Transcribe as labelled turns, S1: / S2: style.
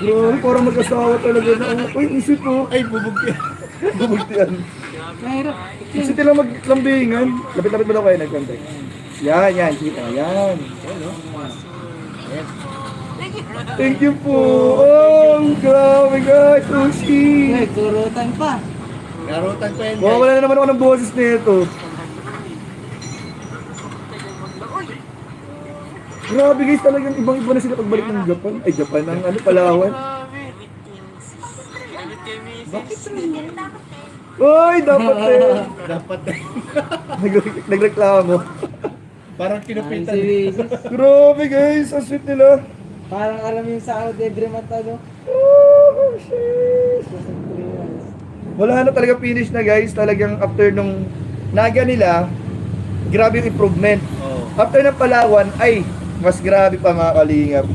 S1: Bro, parang mag-asawa talaga na. Uy, isip mo.
S2: Ay, bubugti.
S1: Bumugtian.
S3: Mahirap.
S1: Isip nila maglambingan. Lapit-lapit mo daw kayo nagkontek. Yan, yan. Kita, yan. Thank you po. Oh, grabe guys. Sushi.
S3: Ay, kurutan pa.
S2: Garutan pa yan, guys.
S1: Mawawala na naman ako ng boses nito. Grabe guys, talagang ibang-iba na sila pagbalik ng Japan. Ay, Japan ang ano, Palawan.
S2: Bakit
S1: Uy, dapat eh.
S2: dapat
S1: Nagreklamo.
S2: parang
S3: Ay,
S2: kinupitan.
S3: si Wisis.
S1: Grabe guys, ang sweet nila.
S3: Parang alam yung sahod every month ano.
S1: Oh, shit.
S3: Sa 3 months.
S1: Wala na talaga finish na guys. Talagang after nung naga nila, grabe yung improvement.
S2: Oh.
S1: After ng Palawan, ay, mas grabe pa mga kalingap.